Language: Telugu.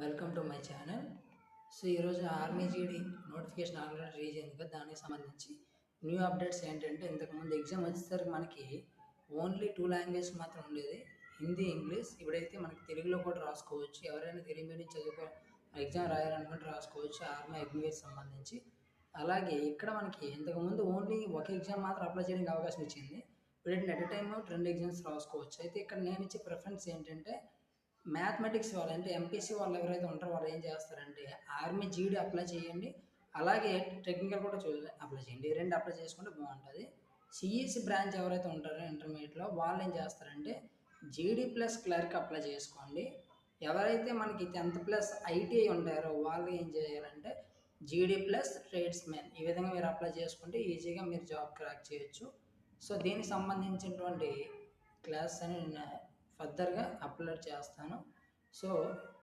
Welcome to my channel. So ఈరోజు army GD notification already release అయింది కదా, దానికి సంబంధించి న్యూ అప్డేట్స్ ఏంటంటే, ఇంతకుముందు ఎగ్జామ్ వచ్చేసరికి మనకి ఓన్లీ 2 లాంగ్వేజెస్ మాత్రం ఉండేది, హిందీ, ఇంగ్లీష్. ఇప్పుడైతే మనకి తెలుగులో కూడా రాసుకోవచ్చు. ఎవరైనా తెలుగు మీడియం ఎగ్జామ్ రాయాలనుకుంటే రాసుకోవచ్చు, ఆర్మీ అగ్నివేర్ సంబంధించి. అలాగే ఇక్కడ మనకి ఇంతకుముందు ఓన్లీ ఒక ఎగ్జామ్ మాత్రం అప్లై చేయడానికి అవకాశం ఇచ్చింది. ఇప్పుడు ఎట్ ఎ టైమ్ 2 ఎగ్జామ్స్ రాసుకోవచ్చు. అయితే ఇక్కడ నేను ఇచ్చే ప్రిఫరెన్స్ ఏంటంటే, మ్యాథమెటిక్స్ వాళ్ళు అంటే ఎంపీసీ వాళ్ళు ఎవరైతే ఉంటారో వాళ్ళు ఏం చేస్తారంటే ఆర్మీ జీడీ అప్లై చేయండి, అలాగే టెక్నికల్ కూడా అప్లై చేయండి. ఈ 2 అప్లై చేసుకుంటే బాగుంటుంది. సిఈసి బ్రాంచ్ ఎవరైతే ఉంటారో ఇంటర్మీడియట్లో వాళ్ళు ఏం చేస్తారంటే జీడీ ప్లస్ క్లర్క్ అప్లై చేసుకోండి. ఎవరైతే మనకి 10th ప్లస్ ఐటీఐ ఉంటారో వాళ్ళు ఏం చేయాలంటే జీడీ ప్లస్ ట్రేడ్స్మెన్, ఈ విధంగా మీరు అప్లై చేసుకుంటే ఈజీగా మీరు జాబ్ క్రాక్ చేయొచ్చు. సో దీనికి సంబంధించినటువంటి క్లాస్ అని నేను ఫర్దర్గా అప్లోడ్ చేస్తాను. సో